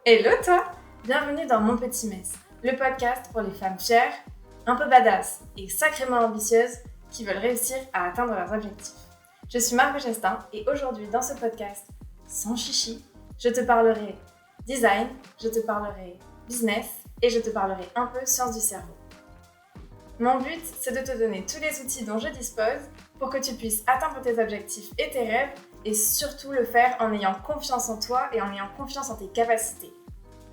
Hello toi! Bienvenue dans Mon Petit Mess, le podcast pour les femmes fières, un peu badass et sacrément ambitieuses qui veulent réussir à atteindre leurs objectifs. Je suis Margot Gestin et aujourd'hui dans ce podcast, sans chichi, je te parlerai design, je te parlerai business et je te parlerai un peu sciences du cerveau. Mon but, c'est de te donner tous les outils dont je dispose pour que tu puisses atteindre tes objectifs et tes rêves et surtout le faire en ayant confiance en toi et en ayant confiance en tes capacités.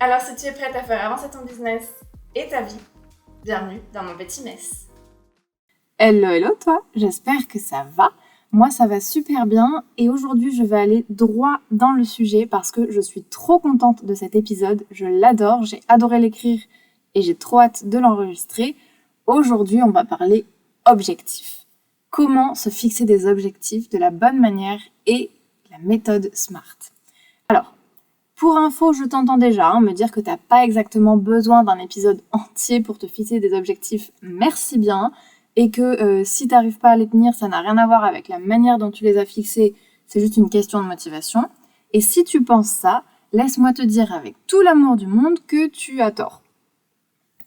Alors si tu es prête à faire avancer ton business et ta vie, bienvenue dans Mon Petit Mess. Hello toi, j'espère que ça va. Moi ça va super bien et aujourd'hui je vais aller droit dans le sujet parce que je suis trop contente de cet épisode, je l'adore, j'ai adoré l'écrire et j'ai trop hâte de l'enregistrer. Aujourd'hui on va parler objectifs. Comment se fixer des objectifs de la bonne manière et la méthode SMART. Alors, pour info, je t'entends déjà me dire que tu n'as pas exactement besoin d'un épisode entier pour te fixer des objectifs, merci bien, et que si tu n'arrives pas à les tenir, ça n'a rien à voir avec la manière dont tu les as fixés, c'est juste une question de motivation. Et si tu penses ça, laisse-moi te dire avec tout l'amour du monde que tu as tort.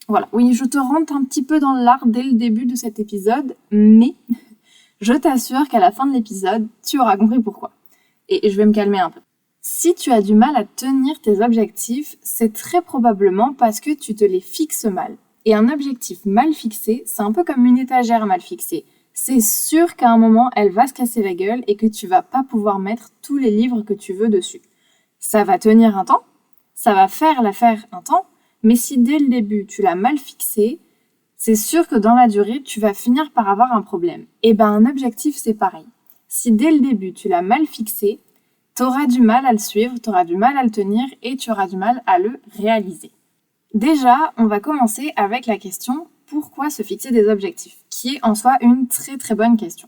Voilà, oui, je te rentre un petit peu dans l'art dès le début de cet épisode, mais je t'assure qu'à la fin de l'épisode, tu auras compris pourquoi. Et je vais me calmer un peu. Si tu as du mal à tenir tes objectifs, c'est très probablement parce que tu te les fixes mal. Et un objectif mal fixé, c'est un peu comme une étagère mal fixée. C'est sûr qu'à un moment, elle va se casser la gueule et que tu vas pas pouvoir mettre tous les livres que tu veux dessus. Ça va tenir un temps, ça va faire l'affaire un temps, mais si dès le début, tu l'as mal fixé, c'est sûr que dans la durée, tu vas finir par avoir un problème. Et un objectif, c'est pareil. Si dès le début, tu l'as mal fixé, tu auras du mal à le suivre, tu auras du mal à le tenir et tu auras du mal à le réaliser. Déjà, on va commencer avec la question « Pourquoi se fixer des objectifs ?» qui est en soi une très très bonne question.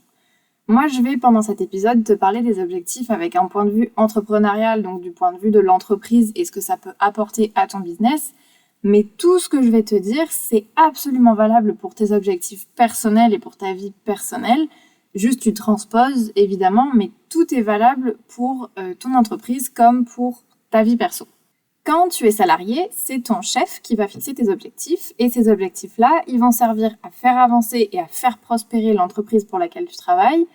Moi, je vais pendant cet épisode te parler des objectifs avec un point de vue entrepreneurial, donc du point de vue de l'entreprise et ce que ça peut apporter à ton business. Mais tout ce que je vais te dire, c'est absolument valable pour tes objectifs personnels et pour ta vie personnelle. Juste, tu transposes, évidemment, mais tout est valable pour ton entreprise comme pour ta vie perso. Quand tu es salarié, c'est ton chef qui va fixer tes objectifs. Et ces objectifs-là, ils vont servir à faire avancer et à faire prospérer l'entreprise pour laquelle tu travailles.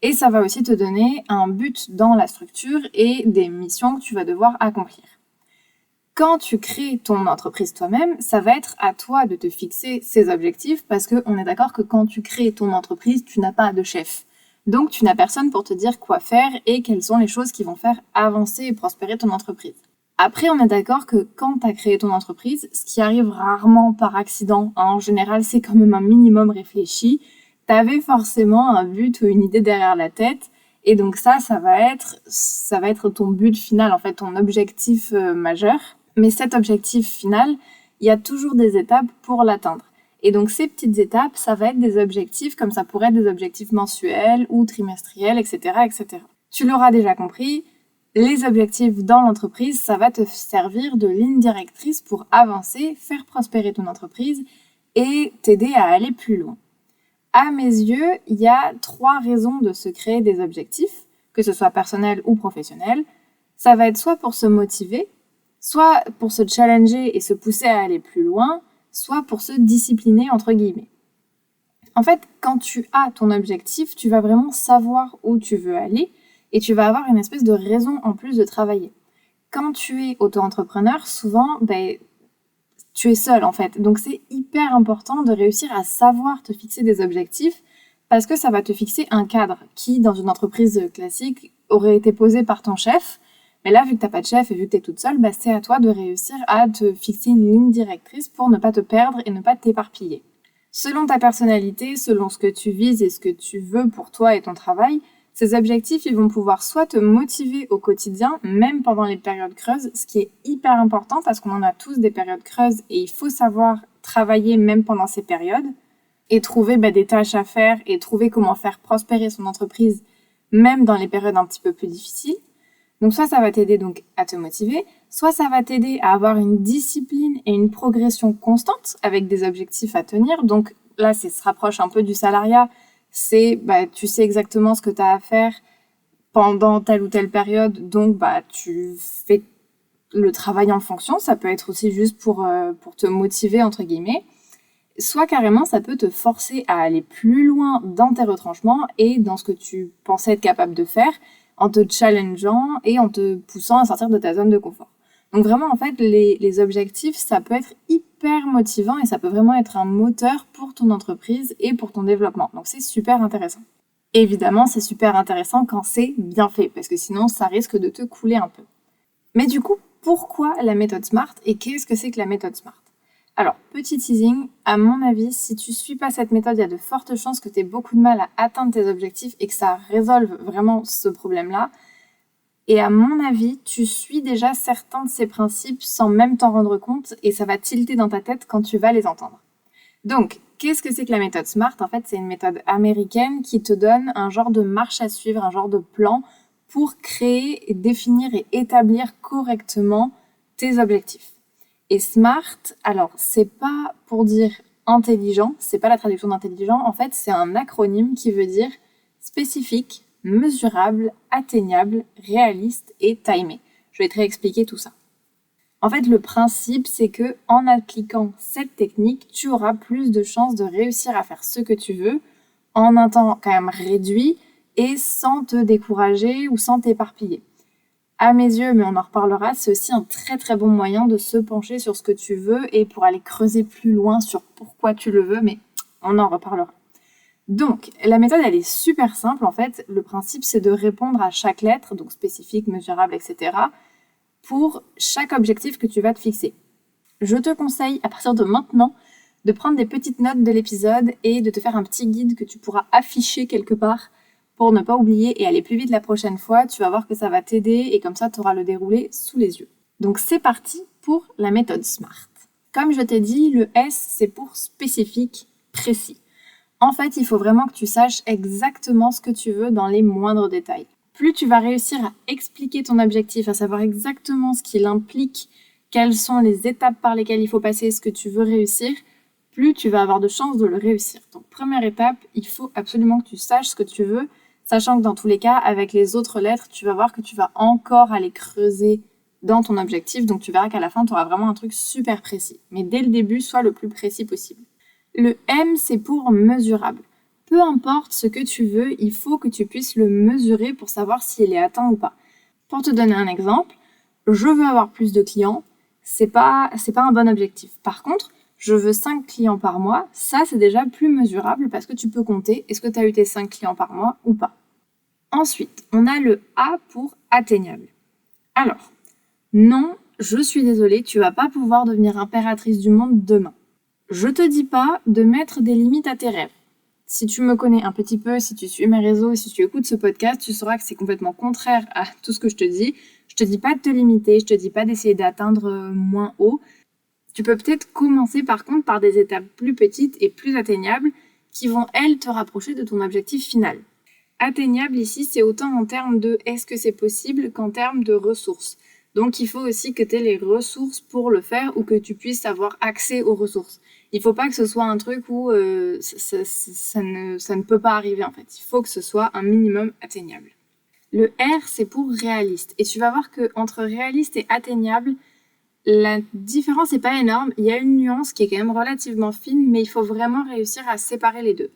Et ça va aussi te donner un but dans la structure et des missions que tu vas devoir accomplir. Quand tu crées ton entreprise toi-même, ça va être à toi de te fixer ces objectifs parce qu'on est d'accord que quand tu crées ton entreprise, tu n'as pas de chef. Donc, tu n'as personne pour te dire quoi faire et quelles sont les choses qui vont faire avancer et prospérer ton entreprise. Après, on est d'accord que quand tu as créé ton entreprise, ce qui arrive rarement par accident, en général, c'est quand même un minimum réfléchi. Tu avais forcément un but ou une idée derrière la tête. Et donc ça va être ton but final, en fait, ton objectif majeur. Mais cet objectif final, il y a toujours des étapes pour l'atteindre. Et donc ces petites étapes, ça va être des objectifs, comme ça pourrait être des objectifs mensuels ou trimestriels, etc., etc. Tu l'auras déjà compris, les objectifs dans l'entreprise, ça va te servir de ligne directrice pour avancer, faire prospérer ton entreprise et t'aider à aller plus loin. À mes yeux, il y a 3 raisons de se créer des objectifs, que ce soit personnel ou professionnel. Ça va être soit pour se motiver, soit pour se challenger et se pousser à aller plus loin, soit pour se discipliner, entre guillemets. En fait, quand tu as ton objectif, tu vas vraiment savoir où tu veux aller et tu vas avoir une espèce de raison en plus de travailler. Quand tu es auto-entrepreneur, souvent, tu es seul en fait. Donc c'est hyper important de réussir à savoir te fixer des objectifs parce que ça va te fixer un cadre qui, dans une entreprise classique, aurait été posé par ton chef. Mais là, vu que tu n'as pas de chef et vu que tu es toute seule, c'est à toi de réussir à te fixer une ligne directrice pour ne pas te perdre et ne pas t'éparpiller. Selon ta personnalité, selon ce que tu vises et ce que tu veux pour toi et ton travail, ces objectifs, ils vont pouvoir soit te motiver au quotidien, même pendant les périodes creuses, ce qui est hyper important parce qu'on en a tous des périodes creuses et il faut savoir travailler même pendant ces périodes et trouver des tâches à faire et trouver comment faire prospérer son entreprise même dans les périodes un petit peu plus difficiles. Donc soit ça va t'aider donc à te motiver, soit ça va t'aider à avoir une discipline et une progression constante avec des objectifs à tenir. Donc là, ça se rapproche un peu du salariat. C'est tu sais exactement ce que tu as à faire pendant telle ou telle période, donc tu fais le travail en fonction, ça peut être aussi juste pour te motiver, entre guillemets, soit carrément ça peut te forcer à aller plus loin dans tes retranchements et dans ce que tu pensais être capable de faire, en te challengeant et en te poussant à sortir de ta zone de confort. Donc vraiment, en fait, les objectifs, ça peut être hyper motivant et ça peut vraiment être un moteur pour ton entreprise et pour ton développement. Donc c'est super intéressant. Évidemment, c'est super intéressant quand c'est bien fait, parce que sinon, ça risque de te couler un peu. Mais du coup, pourquoi la méthode SMART et qu'est-ce que c'est que la méthode SMART ? Alors, petit teasing, à mon avis, si tu suis pas cette méthode, il y a de fortes chances que tu aies beaucoup de mal à atteindre tes objectifs et que ça résolve vraiment ce problème-là. Et à mon avis, tu suis déjà certains de ces principes sans même t'en rendre compte et ça va tilter dans ta tête quand tu vas les entendre. Donc, qu'est-ce que c'est que la méthode SMART ? En fait, c'est une méthode américaine qui te donne un genre de marche à suivre, un genre de plan pour créer, définir et établir correctement tes objectifs. Et SMART, alors, c'est pas pour dire intelligent, c'est pas la traduction d'intelligent, en fait, c'est un acronyme qui veut dire spécifique, mesurable, atteignable, réaliste et timé. Je vais te réexpliquer tout ça. En fait, le principe, c'est que en appliquant cette technique, tu auras plus de chances de réussir à faire ce que tu veux en un temps quand même réduit et sans te décourager ou sans t'éparpiller. À mes yeux, mais on en reparlera, c'est aussi un très très bon moyen de se pencher sur ce que tu veux et pour aller creuser plus loin sur pourquoi tu le veux, mais on en reparlera. Donc, la méthode, elle est super simple en fait. Le principe, c'est de répondre à chaque lettre, donc spécifique, mesurable, etc., pour chaque objectif que tu vas te fixer. Je te conseille, à partir de maintenant, de prendre des petites notes de l'épisode et de te faire un petit guide que tu pourras afficher quelque part pour ne pas oublier et aller plus vite la prochaine fois. Tu vas voir que ça va t'aider et comme ça, tu auras le déroulé sous les yeux. Donc, c'est parti pour la méthode SMART. Comme je t'ai dit, le S, c'est pour spécifique, précis. En fait, il faut vraiment que tu saches exactement ce que tu veux dans les moindres détails. Plus tu vas réussir à expliquer ton objectif, à savoir exactement ce qu'il implique, quelles sont les étapes par lesquelles il faut passer, ce que tu veux réussir, plus tu vas avoir de chances de le réussir. Donc, première étape, il faut absolument que tu saches ce que tu veux, sachant que dans tous les cas, avec les autres lettres, tu vas voir que tu vas encore aller creuser dans ton objectif, donc tu verras qu'à la fin, tu auras vraiment un truc super précis. Mais dès le début, sois le plus précis possible. Le M, c'est pour mesurable. Peu importe ce que tu veux, il faut que tu puisses le mesurer pour savoir s'il est atteint ou pas. Pour te donner un exemple, je veux avoir plus de clients, c'est pas un bon objectif. Par contre, je veux 5 clients par mois, ça c'est déjà plus mesurable parce que tu peux compter est-ce que tu as eu tes 5 clients par mois ou pas. Ensuite, on a le A pour atteignable. Alors, non, je suis désolée, tu vas pas pouvoir devenir impératrice du monde demain. Je te dis pas de mettre des limites à tes rêves. Si tu me connais un petit peu, si tu suis mes réseaux, si tu écoutes ce podcast, tu sauras que c'est complètement contraire à tout ce que je te dis. Je te dis pas de te limiter, je te dis pas d'essayer d'atteindre moins haut. Tu peux peut-être commencer par contre par des étapes plus petites et plus atteignables qui vont, elles, te rapprocher de ton objectif final. Atteignable ici, c'est autant en termes de est-ce que c'est possible qu'en termes de ressources. Donc il faut aussi que tu aies les ressources pour le faire ou que tu puisses avoir accès aux ressources. Il ne faut pas que ce soit un truc où ça ne peut pas arriver en fait. Il faut que ce soit un minimum atteignable. Le R, c'est pour réaliste. Et tu vas voir qu'entre réaliste et atteignable, la différence n'est pas énorme. Il y a une nuance qui est quand même relativement fine, mais il faut vraiment réussir à séparer les deux.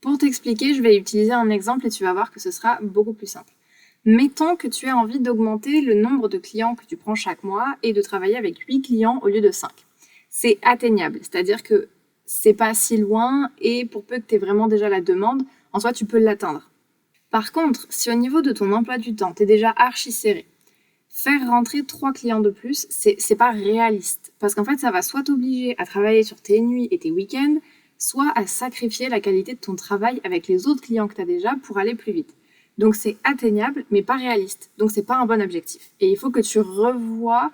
Pour t'expliquer, je vais utiliser un exemple et tu vas voir que ce sera beaucoup plus simple. Mettons que tu as envie d'augmenter le nombre de clients que tu prends chaque mois et de travailler avec 8 clients au lieu de 5. C'est atteignable, c'est-à-dire que c'est pas si loin et pour peu que tu aies vraiment déjà la demande, en soi tu peux l'atteindre. Par contre, si au niveau de ton emploi du temps, tu es déjà archi serré, faire rentrer 3 clients de plus, c'est pas réaliste. Parce qu'en fait, ça va soit t'obliger à travailler sur tes nuits et tes week-ends, soit à sacrifier la qualité de ton travail avec les autres clients que tu as déjà pour aller plus vite. Donc c'est atteignable, mais pas réaliste. Donc c'est pas un bon objectif. Et il faut que tu revoies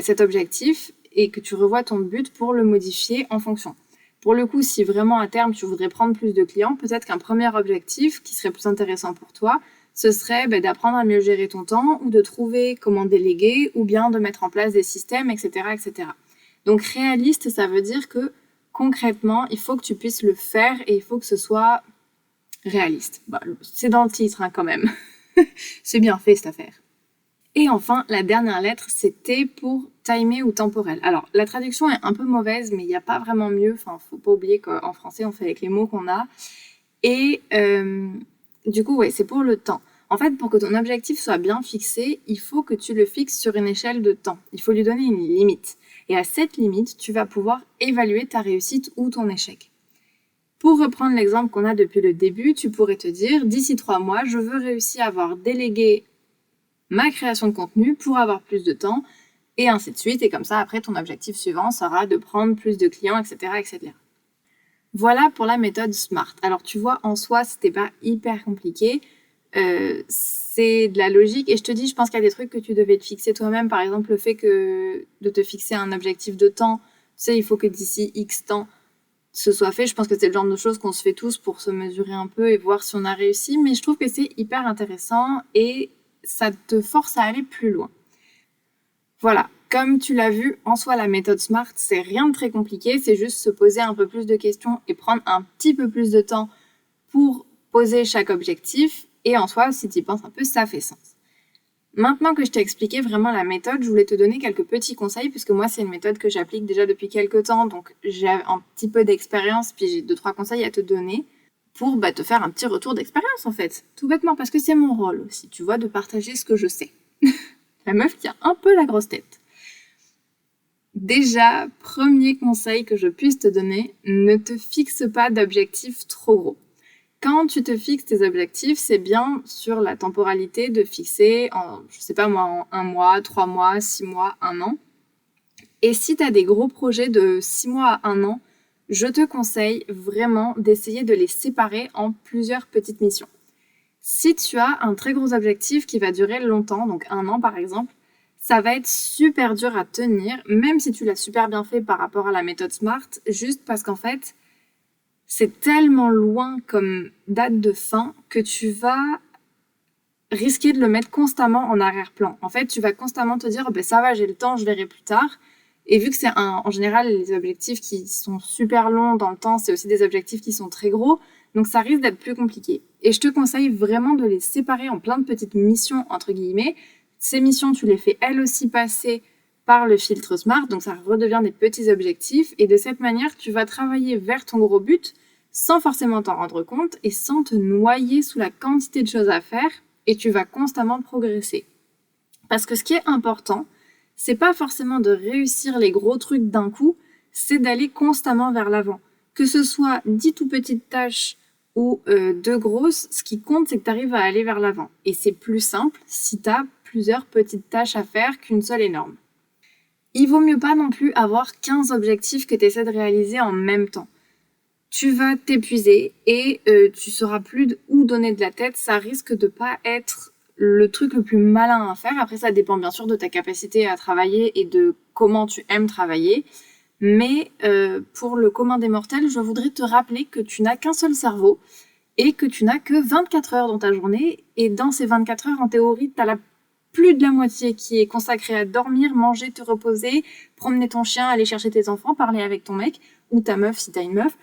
cet objectif et que tu revoies ton but pour le modifier en fonction. Pour le coup, si vraiment à terme tu voudrais prendre plus de clients, peut-être qu'un premier objectif qui serait plus intéressant pour toi, ce serait d'apprendre à mieux gérer ton temps ou de trouver comment déléguer ou bien de mettre en place des systèmes, etc., etc. Donc réaliste, ça veut dire que concrètement, il faut que tu puisses le faire et il faut que ce soit réaliste. C'est dans le titre quand même. C'est bien fait cette affaire. Et enfin, la dernière lettre, c'est T pour timé ou temporel. Alors, la traduction est un peu mauvaise, mais il n'y a pas vraiment mieux. Enfin, faut pas oublier qu'en français, on fait avec les mots qu'on a. Et du coup, ouais, c'est pour le temps. En fait, pour que ton objectif soit bien fixé, il faut que tu le fixes sur une échelle de temps. Il faut lui donner une limite. Et à cette limite, tu vas pouvoir évaluer ta réussite ou ton échec. Pour reprendre l'exemple qu'on a depuis le début, tu pourrais te dire, d'ici 3 mois, je veux réussir à avoir délégué ma création de contenu pour avoir plus de temps, et ainsi de suite. Et comme ça, après, ton objectif suivant sera de prendre plus de clients, etc., etc. Voilà pour la méthode SMART. Alors, tu vois, en soi, c'était pas hyper compliqué. C'est de la logique. Et je te dis, je pense qu'il y a des trucs que tu devais te fixer toi-même. Par exemple, le fait de te fixer un objectif de temps. Tu sais, il faut que d'ici X temps, ce soit fait. Je pense que c'est le genre de choses qu'on se fait tous pour se mesurer un peu et voir si on a réussi. Mais je trouve que c'est hyper intéressant et ça te force à aller plus loin. Voilà, comme tu l'as vu, en soi, la méthode SMART, c'est rien de très compliqué, c'est juste se poser un peu plus de questions et prendre un petit peu plus de temps pour poser chaque objectif. Et en soi, si tu y penses un peu, ça fait sens. Maintenant que je t'ai expliqué vraiment la méthode, je voulais te donner quelques petits conseils, puisque moi, c'est une méthode que j'applique déjà depuis quelques temps, donc j'ai un petit peu d'expérience, puis j'ai 2-3 conseils à te donner pour te faire un petit retour d'expérience, en fait. Tout bêtement, parce que c'est mon rôle aussi, tu vois, de partager ce que je sais. La meuf qui a un peu la grosse tête. Déjà, premier conseil que je puisse te donner, ne te fixe pas d'objectifs trop gros. Quand tu te fixes tes objectifs, c'est bien sur la temporalité de fixer en 1 mois, 3 mois, 6 mois, 1 an. Et si tu as des gros projets de 6 mois à 1 an, je te conseille vraiment d'essayer de les séparer en plusieurs petites missions. Si tu as un très gros objectif qui va durer longtemps, donc 1 an par exemple, ça va être super dur à tenir, même si tu l'as super bien fait par rapport à la méthode SMART, juste parce qu'en fait, c'est tellement loin comme date de fin que tu vas risquer de le mettre constamment en arrière-plan. En fait, tu vas constamment te dire, ça va, j'ai le temps, je verrai plus tard. Et vu que c'est en général, les objectifs qui sont super longs dans le temps, c'est aussi des objectifs qui sont très gros, donc ça risque d'être plus compliqué. Et je te conseille vraiment de les séparer en plein de petites missions, entre guillemets. Ces missions, tu les fais elles aussi passer par le filtre SMART, donc ça redevient des petits objectifs. Et de cette manière, tu vas travailler vers ton gros but sans forcément t'en rendre compte et sans te noyer sous la quantité de choses à faire, et tu vas constamment progresser. Parce que ce qui est important, c'est pas forcément de réussir les gros trucs d'un coup, c'est d'aller constamment vers l'avant. Que ce soit 10 tout petites tâches ou 2 grosses, ce qui compte, c'est que tu arrives à aller vers l'avant. Et c'est plus simple si tu as plusieurs petites tâches à faire qu'une seule énorme. Il vaut mieux pas non plus avoir 15 objectifs que tu essaies de réaliser en même temps. Tu vas t'épuiser et tu sauras plus où donner de la tête. Ça risque de pas être le truc le plus malin à faire. Après, ça dépend bien sûr de ta capacité à travailler et de comment tu aimes travailler. Mais pour le commun des mortels, je voudrais te rappeler que tu n'as qu'un seul cerveau et que tu n'as que 24 heures dans ta journée. Et dans ces 24 heures, en théorie, tu as plus de la moitié qui est consacrée à dormir, manger, te reposer, promener ton chien, aller chercher tes enfants, parler avec ton mec ou ta meuf si tu as une meuf,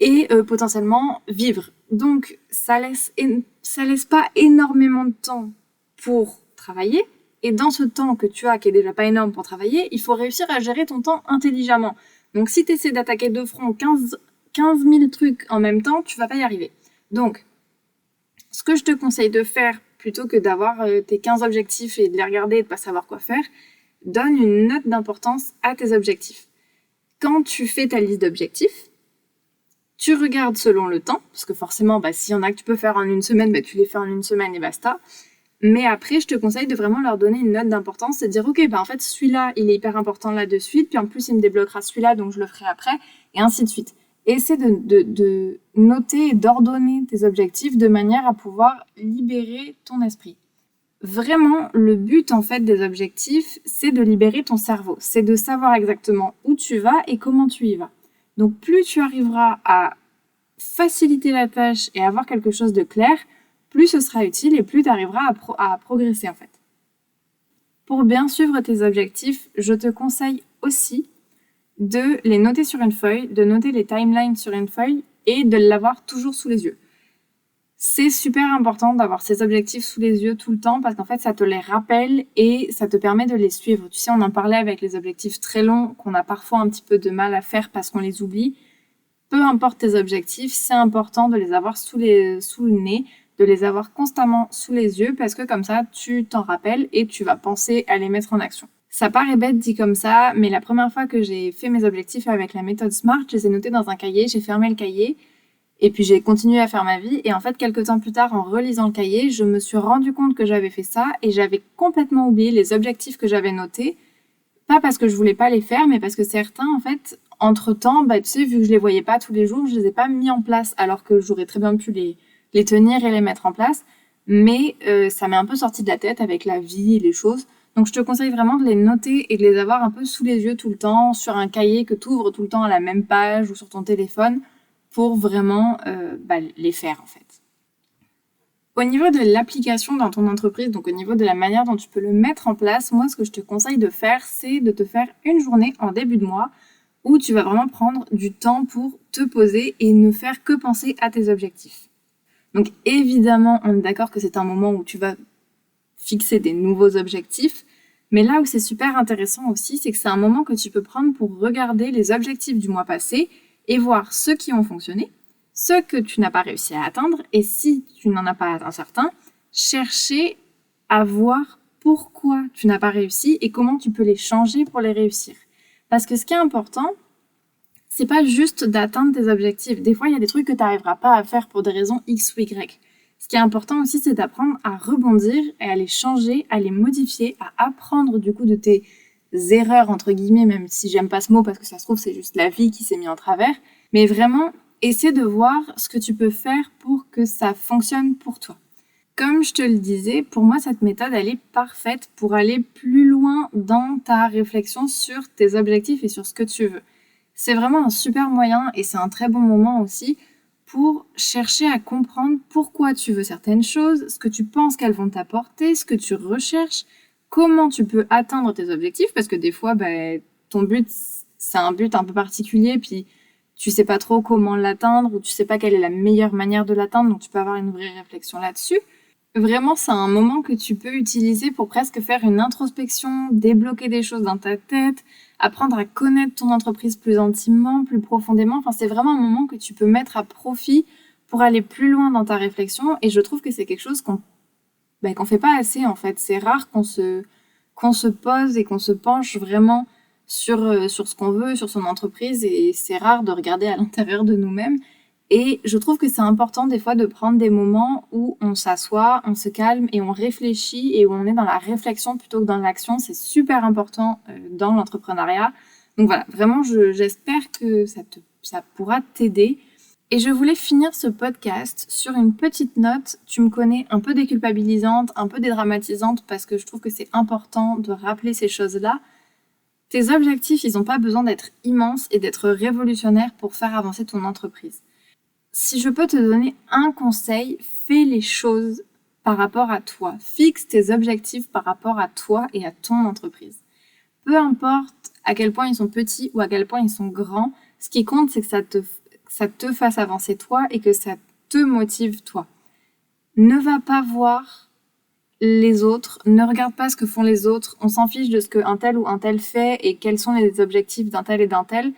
et potentiellement vivre. Donc, ça laisse pas énormément de temps pour travailler. Et dans ce temps que tu as, qui est déjà pas énorme pour travailler, il faut réussir à gérer ton temps intelligemment. Donc, si tu essaies d'attaquer de front 15 000 trucs en même temps, tu vas pas y arriver. Donc, ce que je te conseille de faire, plutôt que d'avoir tes 15 objectifs et de les regarder et de pas savoir quoi faire, donne une note d'importance à tes objectifs. Quand tu fais ta liste d'objectifs, tu regardes selon le temps, parce que forcément, s'il y en a que tu peux faire en 1 semaine, tu les fais en 1 semaine et basta. Mais après, je te conseille de vraiment leur donner une note d'importance, c'est de dire, ok, en fait, celui-là, il est hyper important là de suite, puis en plus, il me débloquera celui-là, donc je le ferai après, et ainsi de suite. Essaie de noter et d'ordonner tes objectifs de manière à pouvoir libérer ton esprit. Vraiment, le but, en fait, des objectifs, c'est de libérer ton cerveau. C'est de savoir exactement où tu vas et comment tu y vas. Donc, plus tu arriveras à faciliter la tâche et avoir quelque chose de clair, plus ce sera utile et plus tu arriveras à progresser en fait. Pour bien suivre tes objectifs, je te conseille aussi de les noter sur une feuille, de noter les timelines sur une feuille et de l'avoir toujours sous les yeux. C'est super important d'avoir ces objectifs sous les yeux tout le temps parce qu'en fait, ça te les rappelle et ça te permet de les suivre. Tu sais, on en parlait avec les objectifs très longs qu'on a parfois un petit peu de mal à faire parce qu'on les oublie. Peu importe tes objectifs, c'est important de les avoir sous le nez, de les avoir constamment sous les yeux parce que comme ça, tu t'en rappelles et tu vas penser à les mettre en action. Ça paraît bête dit comme ça, mais la première fois que j'ai fait mes objectifs avec la méthode SMART, je les ai notés dans un cahier, j'ai fermé le cahier et puis j'ai continué à faire ma vie. Et en fait, quelques temps plus tard, en relisant le cahier, je me suis rendu compte que j'avais fait ça et j'avais complètement oublié les objectifs que j'avais notés. Pas parce que je voulais pas les faire, mais parce que certains, en fait, entre-temps, tu sais, vu que je les voyais pas tous les jours, je les ai pas mis en place alors que j'aurais très bien pu les tenir et les mettre en place. Mais ça m'est un peu sorti de la tête avec la vie et les choses. Donc je te conseille vraiment de les noter et de les avoir un peu sous les yeux tout le temps, sur un cahier que tu ouvres tout le temps à la même page ou sur ton téléphone pour vraiment les faire en fait. Au niveau de l'application dans ton entreprise, donc au niveau de la manière dont tu peux le mettre en place, moi ce que je te conseille de faire, c'est de te faire une journée en début de mois où tu vas vraiment prendre du temps pour te poser et ne faire que penser à tes objectifs. Donc évidemment, on est d'accord que c'est un moment où tu vas fixer des nouveaux objectifs, mais là où c'est super intéressant aussi, c'est que c'est un moment que tu peux prendre pour regarder les objectifs du mois passé et voir ceux qui ont fonctionné, ceux que tu n'as pas réussi à atteindre, et si tu n'en as pas atteint certains, chercher à voir pourquoi tu n'as pas réussi et comment tu peux les changer pour les réussir. Parce que ce qui est important, c'est pas juste d'atteindre tes objectifs. Des fois, il y a des trucs que tu n'arriveras pas à faire pour des raisons X ou Y. Ce qui est important aussi, c'est d'apprendre à rebondir et à les changer, à les modifier, à apprendre du coup de tes erreurs, entre guillemets, même si j'aime pas ce mot parce que ça se trouve, c'est juste la vie qui s'est mise en travers. Mais vraiment, essaie de voir ce que tu peux faire pour que ça fonctionne pour toi. Comme je te le disais, pour moi, cette méthode, elle est parfaite pour aller plus loin dans ta réflexion sur tes objectifs et sur ce que tu veux. C'est vraiment un super moyen et c'est un très bon moment aussi pour chercher à comprendre pourquoi tu veux certaines choses, ce que tu penses qu'elles vont t'apporter, ce que tu recherches, comment tu peux atteindre tes objectifs, parce que des fois, ton but, c'est un but un peu particulier, puis tu sais pas trop comment l'atteindre, ou tu sais pas quelle est la meilleure manière de l'atteindre, donc tu peux avoir une vraie réflexion là-dessus. Vraiment, c'est un moment que tu peux utiliser pour presque faire une introspection, débloquer des choses dans ta tête, apprendre à connaître ton entreprise plus intimement, plus profondément. Enfin, c'est vraiment un moment que tu peux mettre à profit pour aller plus loin dans ta réflexion. Et je trouve que c'est quelque chose qu'on fait pas assez, en fait. C'est rare qu'on se pose et qu'on se penche vraiment sur ce qu'on veut, sur son entreprise. Et c'est rare de regarder à l'intérieur de nous-mêmes. Et je trouve que c'est important des fois de prendre des moments où on s'assoit, on se calme et on réfléchit et où on est dans la réflexion plutôt que dans l'action. C'est super important dans l'entrepreneuriat. Donc voilà, vraiment, j'espère que ça pourra t'aider. Et je voulais finir ce podcast sur une petite note. Tu me connais, un peu déculpabilisante, un peu dédramatisante parce que je trouve que c'est important de rappeler ces choses-là. Tes objectifs, ils n'ont pas besoin d'être immenses et d'être révolutionnaires pour faire avancer ton entreprise. Si je peux te donner un conseil, fais les choses par rapport à toi. Fixe tes objectifs par rapport à toi et à ton entreprise. Peu importe à quel point ils sont petits ou à quel point ils sont grands, ce qui compte, c'est que ça te fasse avancer toi et que ça te motive toi. Ne va pas voir les autres, ne regarde pas ce que font les autres, on s'en fiche de ce qu'un tel ou un tel fait et quels sont les objectifs d'un tel et d'un tel.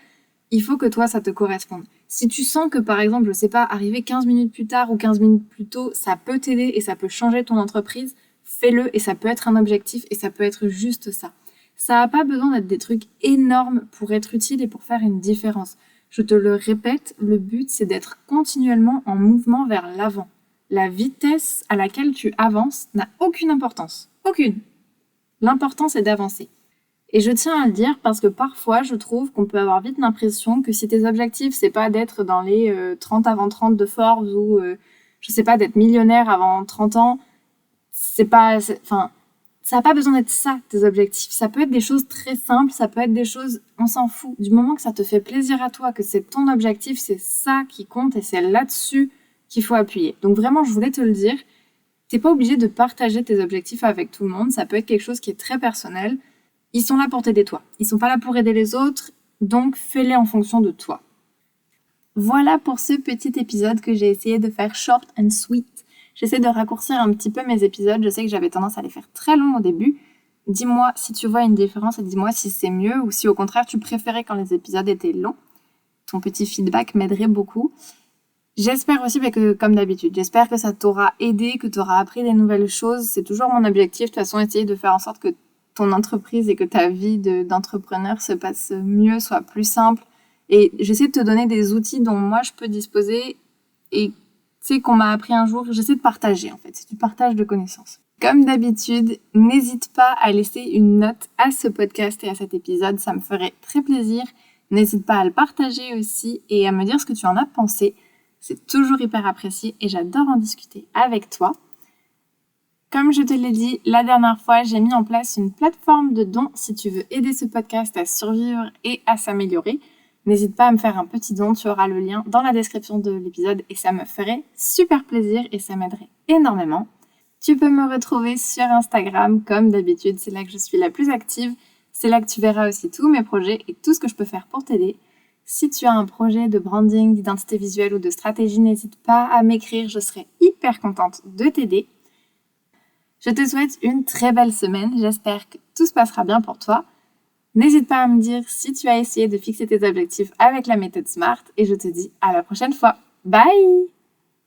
Il faut que toi, ça te corresponde. Si tu sens que, par exemple, je sais pas, arriver 15 minutes plus tard ou 15 minutes plus tôt, ça peut t'aider et ça peut changer ton entreprise, fais-le et ça peut être un objectif et ça peut être juste ça. Ça n'a pas besoin d'être des trucs énormes pour être utile et pour faire une différence. Je te le répète, le but, c'est d'être continuellement en mouvement vers l'avant. La vitesse à laquelle tu avances n'a aucune importance. Aucune. L'important, c'est d'avancer. Et je tiens à le dire parce que parfois, je trouve qu'on peut avoir vite l'impression que si tes objectifs, c'est pas d'être dans les 30 avant 30 de Forbes ou, je sais pas, d'être millionnaire avant 30 ans, ça n'a pas besoin d'être ça, tes objectifs. Ça peut être des choses très simples, ça peut être des choses, on s'en fout. Du moment que ça te fait plaisir à toi, que c'est ton objectif, c'est ça qui compte et c'est là-dessus qu'il faut appuyer. Donc vraiment, je voulais te le dire, t'es pas obligé de partager tes objectifs avec tout le monde, ça peut être quelque chose qui est très personnel. Ils sont là pour t'aider toi. Ils sont pas là pour aider les autres, donc fais-les en fonction de toi. Voilà pour ce petit épisode que j'ai essayé de faire short and sweet. J'essaie de raccourcir un petit peu mes épisodes. Je sais que j'avais tendance à les faire très longs au début. Dis-moi si tu vois une différence et dis-moi si c'est mieux ou si au contraire tu préférais quand les épisodes étaient longs. Ton petit feedback m'aiderait beaucoup. J'espère aussi que, comme d'habitude, j'espère que ça t'aura aidé, que tu auras appris des nouvelles choses. C'est toujours mon objectif, de toute façon, essayer de faire en sorte que ton entreprise et que ta vie d'entrepreneur se passe mieux, soit plus simple. Et j'essaie de te donner des outils dont moi je peux disposer et tu sais qu'on m'a appris un jour. J'essaie de partager en fait, c'est du partage de connaissances. Comme d'habitude, n'hésite pas à laisser une note à ce podcast et à cet épisode, ça me ferait très plaisir. N'hésite pas à le partager aussi et à me dire ce que tu en as pensé. C'est toujours hyper apprécié et j'adore en discuter avec toi. Comme je te l'ai dit la dernière fois, j'ai mis en place une plateforme de dons si tu veux aider ce podcast à survivre et à s'améliorer. N'hésite pas à me faire un petit don, tu auras le lien dans la description de l'épisode et ça me ferait super plaisir et ça m'aiderait énormément. Tu peux me retrouver sur Instagram comme d'habitude, c'est là que je suis la plus active. C'est là que tu verras aussi tous mes projets et tout ce que je peux faire pour t'aider. Si tu as un projet de branding, d'identité visuelle ou de stratégie, n'hésite pas à m'écrire, je serai hyper contente de t'aider. Je te souhaite une très belle semaine, j'espère que tout se passera bien pour toi. N'hésite pas à me dire si tu as essayé de fixer tes objectifs avec la méthode SMART et je te dis à la prochaine fois. Bye!